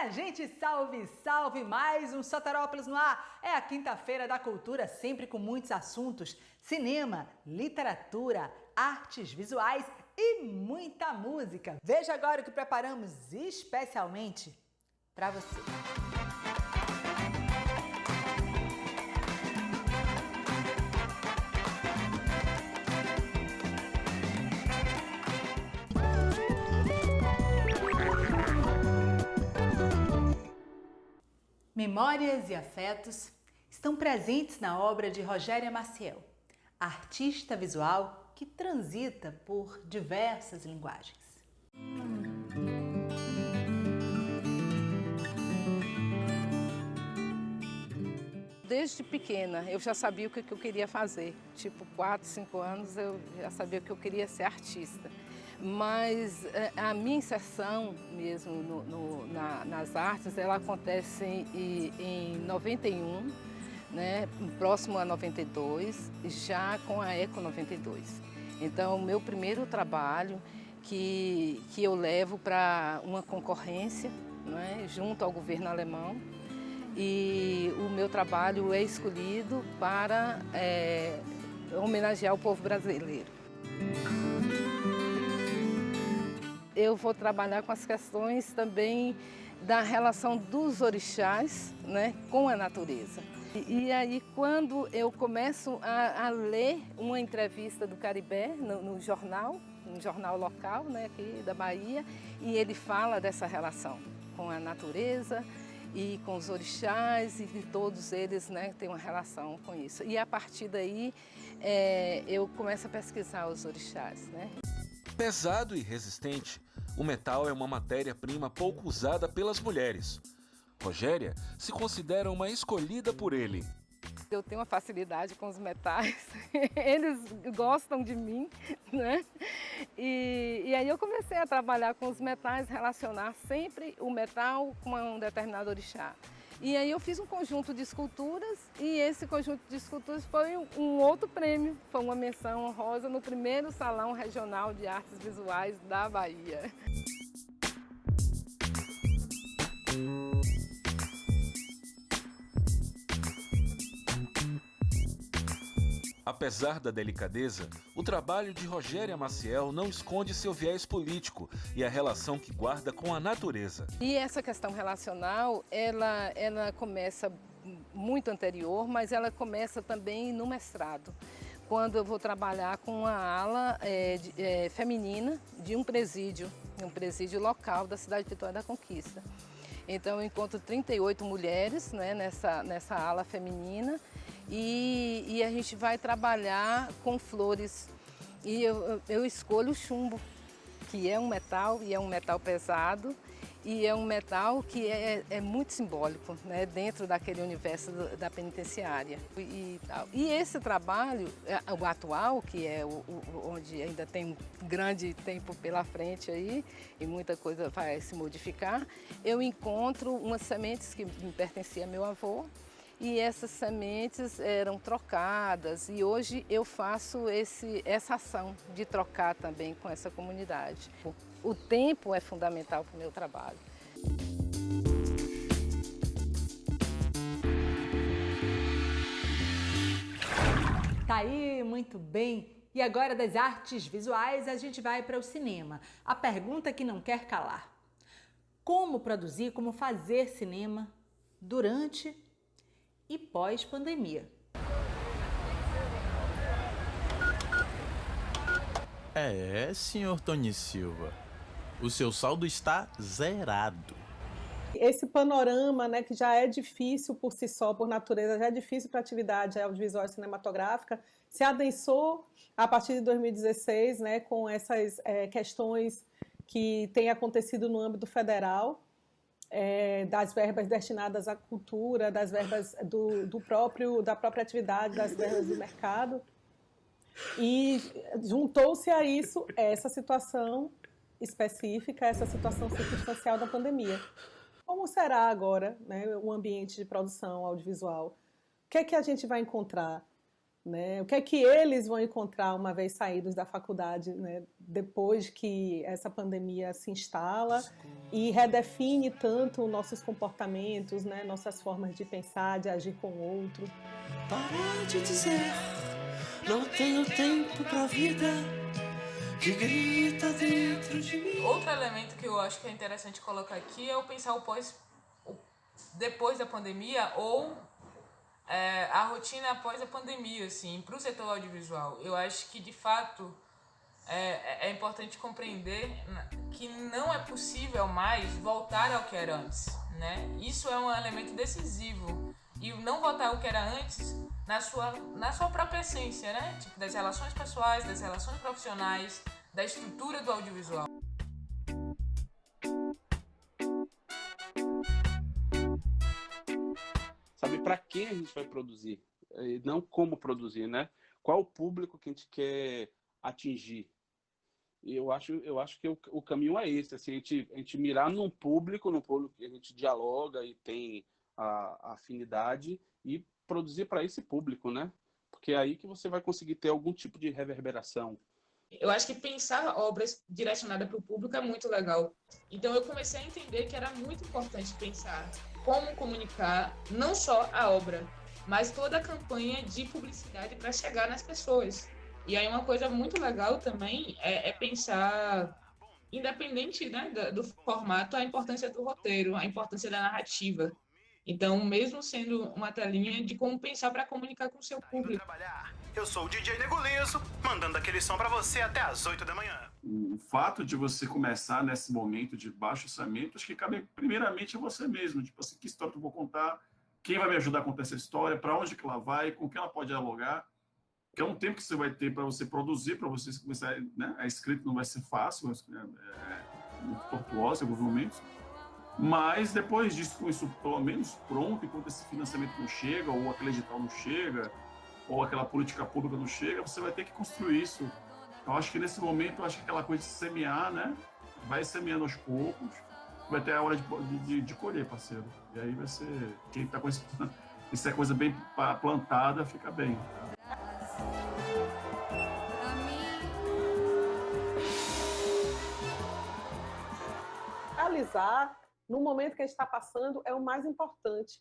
Minha gente, salve, salve! Mais um Soterópolis no ar. É a quinta-feira da cultura, sempre com muitos assuntos: cinema, literatura, artes visuais e muita música. Veja agora o que preparamos especialmente para você. Memórias e afetos estão presentes na obra de Rogéria Maciel, artista visual que transita por diversas linguagens. Desde pequena eu já sabia o que eu queria fazer, tipo 4, 5 anos eu já sabia que eu queria ser artista. Mas a minha inserção mesmo nas artes, ela acontece em 91, né, próximo a 92, já com a Eco 92. Então, o meu primeiro trabalho que eu levo para uma concorrência, né, junto ao governo alemão, e o meu trabalho é escolhido para homenagear o povo brasileiro. Eu vou trabalhar com as questões também da relação dos orixás, né, com a natureza. E aí, quando eu começo a ler uma entrevista do Caribé no jornal, um jornal local, né, aqui da Bahia, e ele fala dessa relação com a natureza e com os orixás, e todos eles, né, têm uma relação com isso. E a partir daí, eu começo a pesquisar os orixás, né? Pesado e resistente, o metal é uma matéria-prima pouco usada pelas mulheres. Rogéria se considera uma escolhida por ele. Eu tenho uma facilidade com os metais, eles gostam de mim, né? E aí eu comecei a trabalhar com os metais, relacionar sempre o metal com um determinado orixá. E aí eu fiz um conjunto de esculturas e esse conjunto de esculturas foi um outro prêmio, foi uma menção honrosa no primeiro Salão Regional de Artes Visuais da Bahia. Apesar da delicadeza, o trabalho de Rogéria Maciel não esconde seu viés político e a relação que guarda com a natureza. E essa questão relacional, ela começa muito anterior, mas ela começa também no mestrado, quando eu vou trabalhar com uma ala feminina de um presídio local da cidade de Vitória da Conquista. Então eu encontro 38 mulheres, né, nessa ala feminina e a gente vai trabalhar com flores. E eu escolho o chumbo, que é um metal e é um metal pesado e é um metal que é muito simbólico, né, dentro daquele universo da penitenciária. E esse trabalho, o atual, que é onde ainda tem um grande tempo pela frente aí, e muita coisa vai se modificar, eu encontro umas sementes que me pertenciam ao meu avô, e essas sementes eram trocadas e hoje eu faço essa ação de trocar também com essa comunidade. O tempo é fundamental para o meu trabalho. Tá aí, muito bem. E agora das artes visuais a gente vai para o cinema. A pergunta que não quer calar: como produzir, como fazer cinema durante e pós-pandemia? Senhor Tony Silva, o seu saldo está zerado. Esse panorama, né, que já é difícil por si só, por natureza, já é difícil para a atividade audiovisual e cinematográfica, se adensou a partir de 2016, né, com essas questões que têm acontecido no âmbito federal, das verbas destinadas à cultura, das verbas da própria atividade, das verbas do mercado. E juntou-se a isso essa situação específica, essa situação circunstancial da pandemia. Como será agora, né, o ambiente de produção audiovisual? O que é que a gente vai encontrar? né? O que é que eles vão encontrar uma vez saídos da faculdade, né? Depois que essa pandemia se instala e redefine tanto nossos comportamentos, né? Nossas formas de pensar, de agir com o outro. Para de dizer, não tenho tempo pra vida, que grita dentro de mim. Outro elemento que eu acho que é interessante colocar aqui é o pensar depois da pandemia ou a rotina após a pandemia, assim, para o setor audiovisual. Eu acho que, de fato, é importante compreender que não é possível mais voltar ao que era antes, né? Isso é um elemento decisivo. E não voltar ao que era antes na sua própria essência, né? Tipo, das relações pessoais, das relações profissionais, da estrutura do audiovisual. Sabe para quem a gente vai produzir? E não como produzir, né? Qual o público que a gente quer atingir? E eu acho que o caminho é esse, assim, a gente mirar num público que a gente dialoga e tem a afinidade e produzir para esse público, né? Porque é aí que você vai conseguir ter algum tipo de reverberação. Eu acho que pensar obras direcionadas para o público é muito legal. Então eu comecei a entender que era muito importante pensar como comunicar não só a obra, mas toda a campanha de publicidade para chegar nas pessoas. E aí uma coisa muito legal também é pensar, independente, né, do formato, a importância do roteiro, a importância da narrativa. Então, mesmo sendo uma telinha de como pensar para comunicar com o seu público. Eu sou o DJ Nego Liso, mandando aquele som pra você até às 8 da manhã. O fato de você começar nesse momento de baixo orçamento, acho que cabe primeiramente a você mesmo. Tipo assim, que história eu vou contar, quem vai me ajudar a contar essa história, para onde que ela vai, com quem ela pode dialogar. Que é um tempo que você vai ter para você produzir, para você começar, né? A escrita não vai ser fácil, é muito tortuosa em alguns momentos. Mas depois disso, com isso pelo menos pronto, enquanto esse financiamento não chega, ou aquele edital não chega, ou aquela política pública não chega, você vai ter que construir isso. Eu acho que nesse momento, eu acho que aquela coisa de semear, né? Vai semeando aos poucos, vai ter a hora de colher, parceiro. E aí vai ser, quem tá com isso, se é coisa bem plantada, fica bem. Realizar no momento que a gente está passando é o mais importante,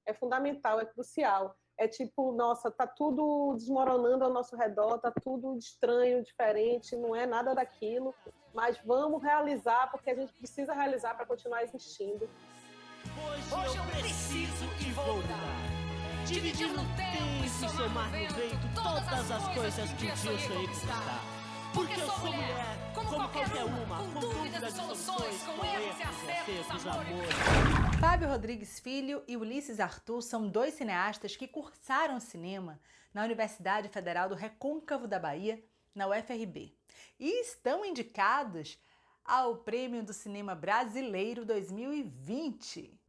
é fundamental, é crucial. É tipo, nossa, tá tudo desmoronando ao nosso redor, tá tudo estranho, diferente, não é nada daquilo, mas vamos realizar, porque a gente precisa realizar para continuar existindo. Hoje eu preciso e vou dar. Dividir no tempo e somar no vento todas as coisas que um dia eu sonhei conquistar. Porque eu sou mulher, como qualquer uma, com dúvidas e soluções, com erros e acertos, amor. Fábio Rodrigues Filho e Ulisses Arthur são dois cineastas que cursaram cinema na Universidade Federal do Recôncavo da Bahia, na UFRB, e estão indicados ao Prêmio do Cinema Brasileiro 2020.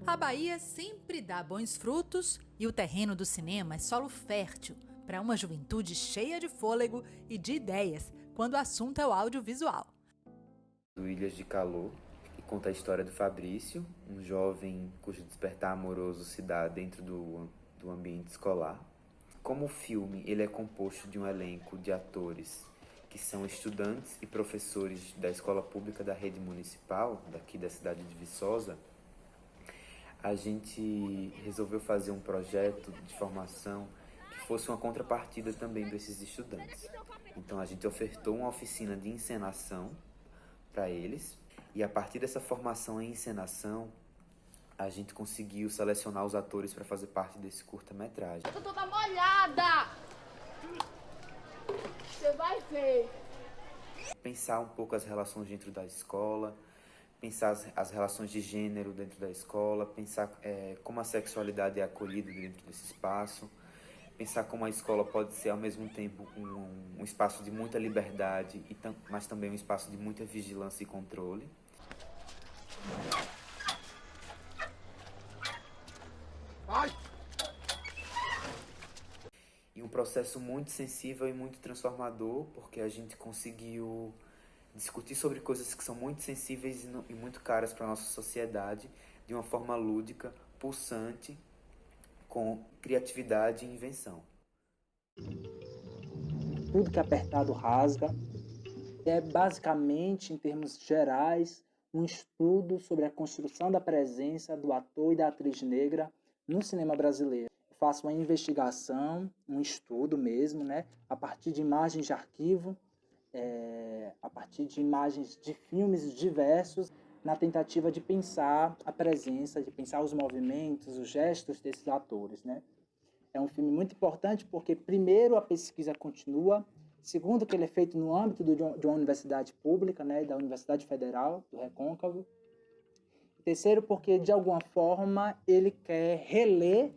A Bahia sempre dá bons frutos e o terreno do cinema é solo fértil para uma juventude cheia de fôlego e de ideias quando o assunto é o audiovisual. Do Ilhas de Calor, que conta a história do Fabrício, um jovem cujo despertar amoroso se dá dentro do ambiente escolar. Como o filme ele é composto de um elenco de atores que são estudantes e professores da escola pública da rede municipal, daqui da cidade de Viçosa, a gente resolveu fazer um projeto de formação que fosse uma contrapartida também desses estudantes. Então a gente ofertou uma oficina de encenação para eles e a partir dessa formação em encenação a gente conseguiu selecionar os atores para fazer parte desse curta-metragem. Eu tô toda molhada! Você vai ver! Pensar um pouco as relações dentro da escola, pensar as relações de gênero dentro da escola, pensar como a sexualidade é acolhida dentro desse espaço, pensar como a escola pode ser ao mesmo tempo um espaço de muita liberdade, mas também um espaço de muita vigilância e controle. Ai! E um processo muito sensível e muito transformador, porque a gente conseguiu discutir sobre coisas que são muito sensíveis e muito caras para a nossa sociedade, de uma forma lúdica, pulsante com criatividade e invenção. Tudo que é apertado rasga. É basicamente, em termos gerais, um estudo sobre a construção da presença do ator e da atriz negra no cinema brasileiro. Eu faço uma investigação, um estudo mesmo, né, a partir de imagens de arquivo, a partir de imagens de filmes diversos, na tentativa de pensar a presença, de pensar os movimentos, os gestos desses atores, né? É um filme muito importante porque, primeiro, a pesquisa continua, segundo, que ele é feito no âmbito de uma universidade pública, né, da Universidade Federal do Recôncavo. Terceiro, porque, de alguma forma, ele quer reler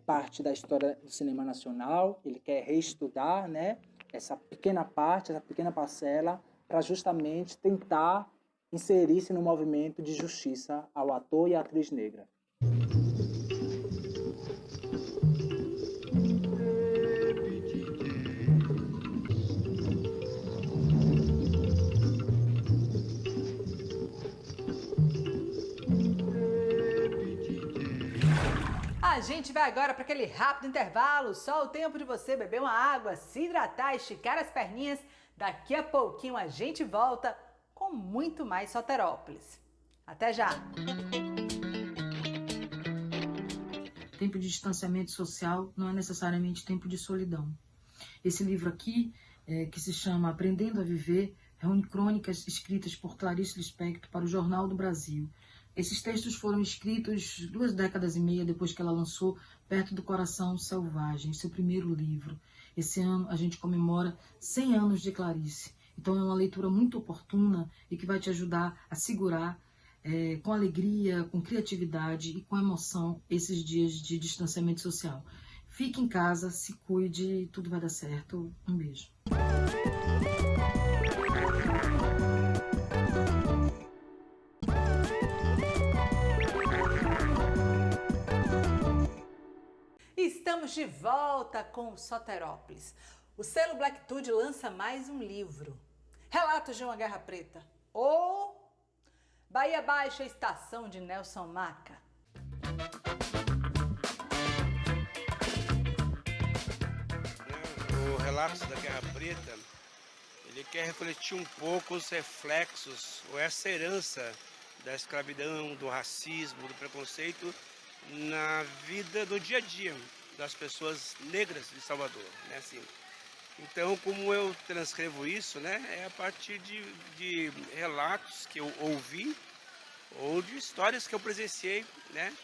parte da história do cinema nacional, ele quer reestudar, né, essa pequena parte, essa pequena parcela, para justamente tentar inserir-se no movimento de justiça ao ator e à atriz negra. A gente vai agora para aquele rápido intervalo, só o tempo de você beber uma água, se hidratar, esticar as perninhas. Daqui a pouquinho a gente volta com muito mais Soterópolis. Até já! Tempo de distanciamento social não é necessariamente tempo de solidão. Esse livro aqui, que se chama Aprendendo a Viver, reúne crônicas escritas por Clarice Lispector para o Jornal do Brasil. Esses textos foram escritos 2 décadas e meia depois que ela lançou Perto do Coração Selvagem, seu primeiro livro. Esse ano a gente comemora 100 anos de Clarice. Então é uma leitura muito oportuna e que vai te ajudar a segurar com alegria, com criatividade e com emoção esses dias de distanciamento social. Fique em casa, se cuide, tudo vai dar certo. Um beijo. Estamos de volta com o Soterópolis. O selo Blacktude lança mais um livro, Relatos de uma Guerra Preta, ou Bahia Baixa, Estação de Nelson Maca. O Relatos da Guerra Preta, ele quer refletir um pouco os reflexos, ou essa herança da escravidão, do racismo, do preconceito na vida do dia a dia das pessoas negras de Salvador, né? Assim, então, como eu transcrevo isso, né, é a partir de relatos que eu ouvi ou de histórias que eu presenciei, né,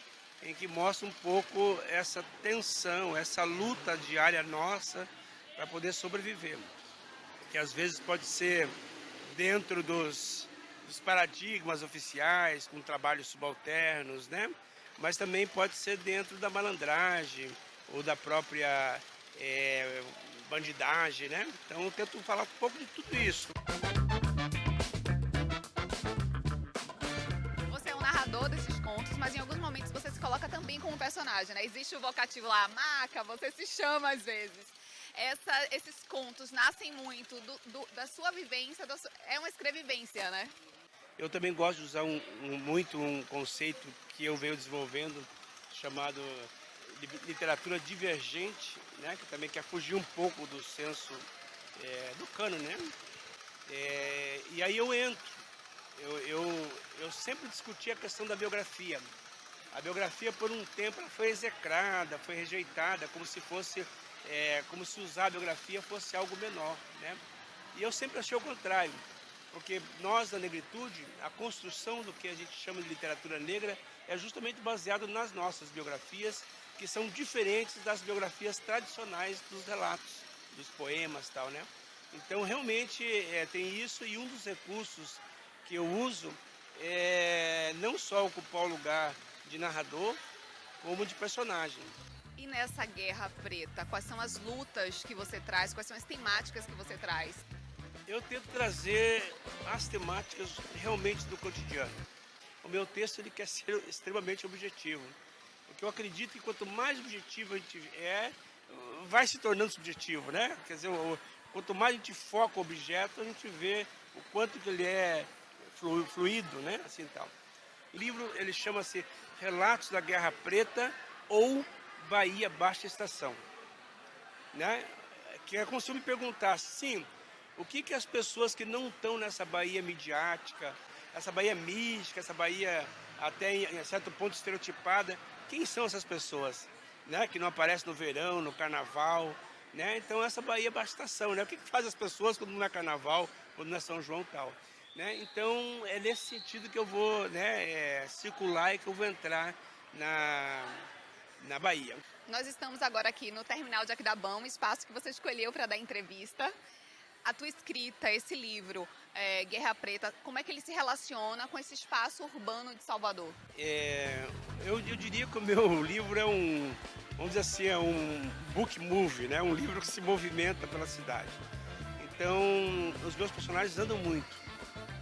em que mostra um pouco essa tensão, essa luta diária nossa para poder sobreviver, que às vezes pode ser dentro dos paradigmas oficiais, com trabalhos subalternos, né, mas também pode ser dentro da malandragem ou da própria bandidagem, né? Então eu tento falar um pouco de tudo isso. Você é um narrador desses contos, mas em alguns momentos você se coloca também como personagem, né? Existe o vocativo lá, Maca, você se chama às vezes. Esses contos nascem muito da sua vivência, é uma escrevivência, né? Eu também gosto de usar muito um conceito que eu venho desenvolvendo, chamado literatura divergente, né, que também quer fugir um pouco do senso do cânone, né? E aí eu entro. Eu sempre discuti a questão da biografia. A biografia, por um tempo, ela foi execrada, foi rejeitada, como se usar a biografia fosse algo menor, né? E eu sempre achei o contrário, porque nós, da negritude, a construção do que a gente chama de literatura negra é justamente baseado nas nossas biografias, que são diferentes das biografias tradicionais dos relatos, dos poemas e tal, né? Então, realmente, tem isso, e um dos recursos que eu uso é não só ocupar o lugar de narrador, como de personagem. E nessa Guerra Preta, quais são as lutas que você traz, quais são as temáticas que você traz? Eu tento trazer as temáticas realmente do cotidiano. O meu texto ele quer ser extremamente objetivo. Porque eu acredito que quanto mais objetivo a gente vai se tornando subjetivo, né? Quer dizer, quanto mais a gente foca o objeto, a gente vê o quanto que ele é fluido, né? Assim, tal. O livro ele chama-se Relatos da Guerra Preta ou Bahia Baixa Estação, né? Que é como se eu me perguntasse, sim, o que as pessoas que não estão nessa Bahia midiática, essa Bahia mística, essa Bahia até em certo ponto estereotipada, quem são essas pessoas, né? Que não aparecem no verão, no carnaval, né? Então essa Bahia Baixa Estação, né? O que faz as pessoas quando não é carnaval, quando não é São João e tal, né? Então é nesse sentido que eu vou, né, circular e que eu vou entrar na Bahia. Nós estamos agora aqui no terminal de Aquidabão, um espaço que você escolheu para dar entrevista. A tua escrita, esse livro, Guerra Preta, como é que ele se relaciona com esse espaço urbano de Salvador? Eu diria que o meu livro é vamos dizer assim, é um book movie, né? Um livro que se movimenta pela cidade. Então, os meus personagens andam muito.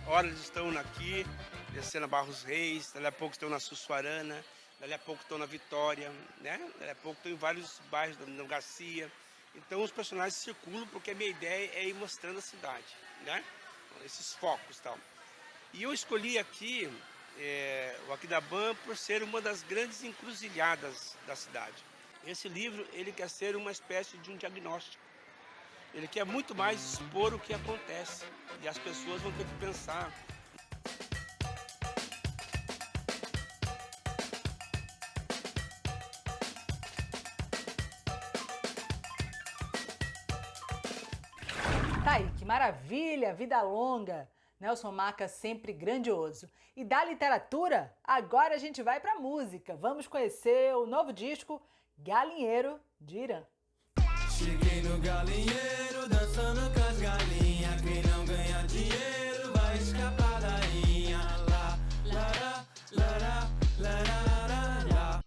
Ora eles estão aqui, descendo a Barros Reis, dali a pouco estão na Sussuarana, dali a pouco estão na Vitória, né? Dali a pouco estão em vários bairros, no Garcia. Então os personagens circulam porque a minha ideia é ir mostrando a cidade, né? Esses focos e tal. E eu escolhi aqui o Aquidabam por ser uma das grandes encruzilhadas da cidade. Esse livro, ele quer ser uma espécie de um diagnóstico. Ele quer muito mais expor o que acontece. E as pessoas vão ter que pensar. Tá aí, que maravilha, vida longa. Nelson Maca sempre grandioso. E da literatura, agora a gente vai pra música. Vamos conhecer o novo disco Galinheiro, de Irã. Cheguei no galinheiro, dançando com as galinhas. Quem não ganha dinheiro vai escapar da rainha.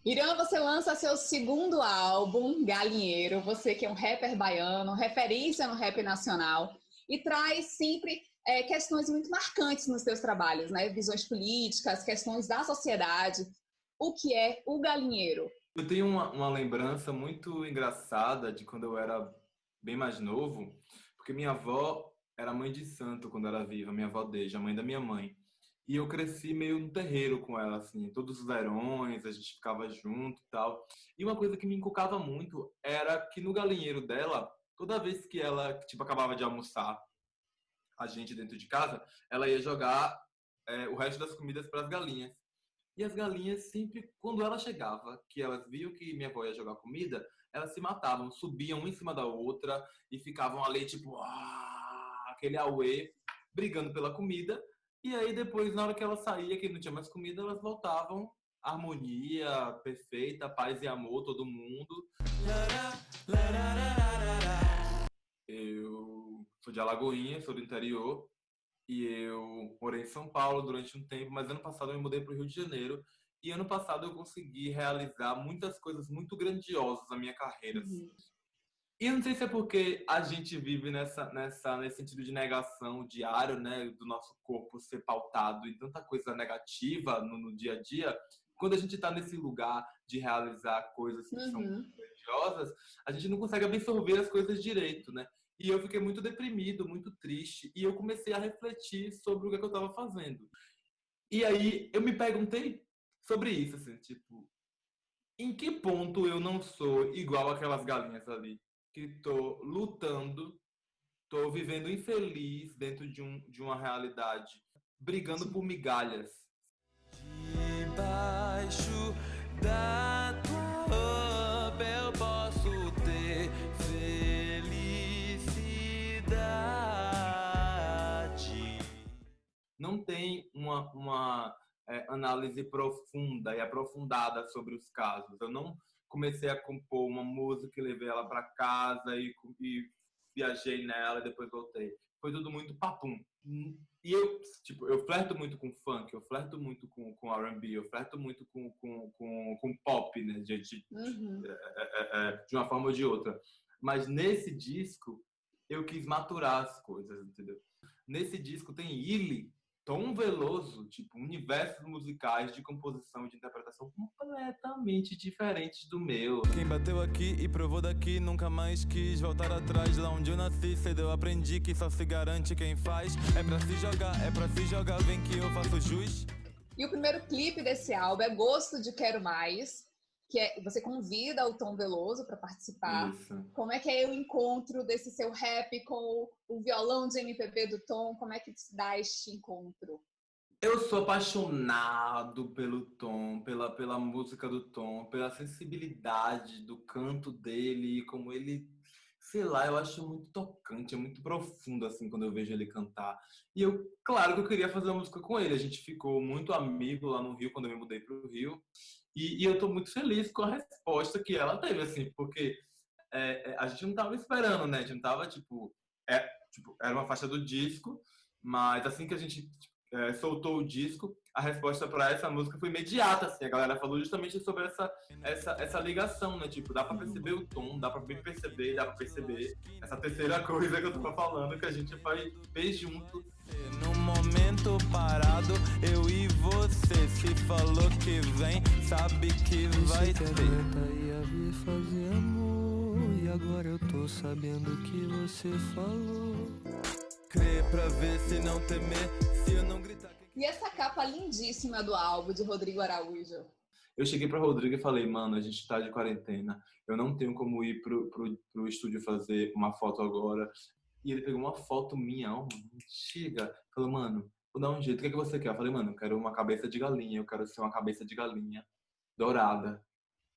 Irã, você lança seu segundo álbum, Galinheiro. Você que é um rapper baiano, referência no rap nacional. E traz sempre questões muito marcantes nos seus trabalhos, né? Visões políticas, questões da sociedade. O que é o Galinheiro? Eu tenho uma lembrança muito engraçada de quando eu era bem mais novo, porque minha avó era mãe de santo quando era viva, minha avó Deja, a mãe da minha mãe. E eu cresci meio no terreiro com ela, assim, todos os verões, a gente ficava junto e tal. E uma coisa que me encucava muito era que no galinheiro dela, toda vez que ela, tipo, acabava de almoçar a gente dentro de casa, ela ia jogar o resto das comidas para as galinhas. E as galinhas sempre, quando ela chegava, que elas viam que minha avó ia jogar comida, elas se matavam, subiam uma em cima da outra e ficavam ali, tipo, aquele auê, brigando pela comida. E aí depois, na hora que ela saía, que não tinha mais comida, elas voltavam, harmonia perfeita, paz e amor, todo mundo. Eu sou de Alagoinha, sou do interior, e eu morei em São Paulo durante um tempo, mas ano passado eu me mudei para o Rio de Janeiro, e ano passado eu consegui realizar muitas coisas muito grandiosas na minha carreira. Assim. E eu não sei se é porque a gente vive nesse sentido de negação diário, né, do nosso corpo ser pautado em tanta coisa negativa no dia a dia. Quando a gente está nesse lugar de realizar coisas que são grandiosas, a gente não consegue absorver as coisas direito, né? E eu fiquei muito deprimido, muito triste, e eu comecei a refletir sobre o que eu estava fazendo. E aí eu me perguntei sobre isso, assim, tipo, em que ponto eu não sou igual aquelas galinhas ali? Que tô lutando, tô vivendo infeliz dentro de uma realidade, brigando por migalhas. Debaixo da tua roupa eu posso ter felicidade. Não tem uma análise profunda e aprofundada sobre os casos. Eu não comecei a compor uma música e levei ela para casa e viajei nela e depois voltei. Foi tudo muito papum. E eu flerto muito com funk, eu flerto muito com R&B, eu flerto muito com pop, né? De uma forma ou de outra. Mas nesse disco, eu quis maturar as coisas, entendeu? Nesse disco tem Illy, Tom Veloso, tipo, universos musicais de composição e de interpretação completamente diferentes do meu. Quem bateu aqui e provou daqui nunca mais quis voltar atrás. Lá onde eu nasci, cedo eu aprendi que só se garante quem faz. É pra se jogar, vem que eu faço jus. E o primeiro clipe desse álbum é Gosto de Quero Mais, você convida o Tom Veloso para participar. Isso. Como é que é o encontro desse seu rap com o violão de MPB do Tom? Como é que se dá este encontro? Eu sou apaixonado pelo Tom, pela música do Tom, pela sensibilidade do canto dele, e como ele, sei lá, eu acho muito tocante, é muito profundo, assim, quando eu vejo ele cantar. E claro que eu queria fazer uma música com ele, a gente ficou muito amigo lá no Rio, quando eu me mudei pro Rio, e eu tô muito feliz com a resposta que ela teve, assim, porque a gente não tava esperando, né, a gente não tava, era uma faixa do disco, mas assim que a gente soltou o disco, a resposta para essa música foi imediata, assim, a galera falou justamente sobre essa ligação, né, tipo, dá pra perceber o tom, dá pra perceber essa terceira coisa que eu tô falando, que a gente vai ver junto. Num momento parado, eu e você, se falou que vem, sabe que vai ter. Ia vir fazer amor, e agora eu tô sabendo que você falou. Crer pra ver se não temer, se eu não gritar. E essa capa lindíssima do álbum de Rodrigo Araújo? Eu cheguei pra Rodrigo e falei, mano, a gente tá de quarentena, eu não tenho como ir pro estúdio fazer uma foto agora. E ele pegou uma foto minha, antiga, falou, mano, vou dar um jeito, o que você quer? Eu falei, mano, eu quero uma cabeça de galinha, eu quero ser uma cabeça de galinha dourada.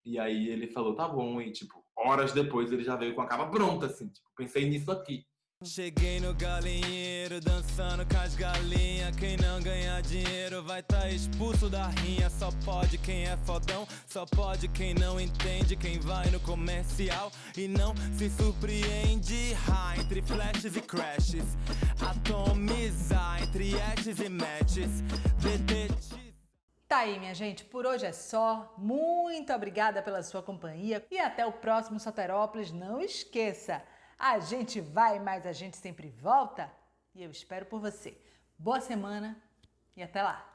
E aí ele falou, tá bom, e tipo, horas depois ele já veio com a capa pronta, assim, tipo, pensei nisso aqui. Cheguei no galinheiro, dançando com as galinhas. Quem não ganhar dinheiro vai tá expulso da rinha. Só pode quem é fodão, só pode quem não entende. Quem vai no comercial e não se surpreende. Entre flashes e crashes, atomizar entre acts e matches. Tá aí, minha gente, por hoje é só. Muito obrigada pela sua companhia e até o próximo Soterópolis. Não esqueça, a gente vai, mas a gente sempre volta e eu espero por você. Boa semana e até lá.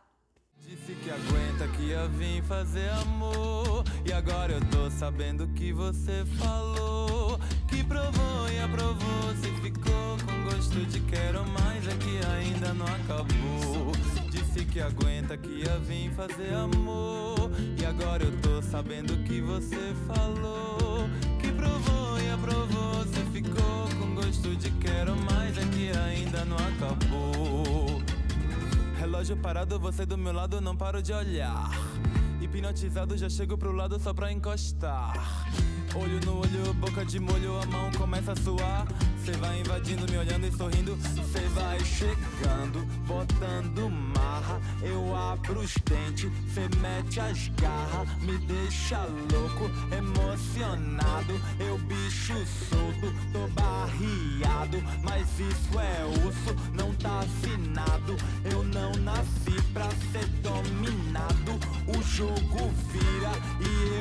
Disse que aguenta, que ia vir fazer amor, e agora eu tô sabendo que você falou, que provou e aprovou, se ficou com gosto de quero mais, é que ainda não acabou. Disse que aguenta, que ia vir fazer amor, e agora eu tô sabendo que você falou, que provou e aprovou, você ficou com gosto de quero mais, é que ainda não acabou. Relógio parado, você do meu lado, não paro de olhar. Hipnotizado, já chego pro lado só pra encostar. Olho no olho, boca de molho, a mão começa a suar. Cê vai invadindo, me olhando e sorrindo. Cê vai chegando, botando marra. Eu abro os dentes, cê mete as garras. Me deixa louco, emocionado. Eu bicho solto, tô barriado. Mas isso é osso, não tá afinado. Eu não nasci pra ser dominado. O jogo vira e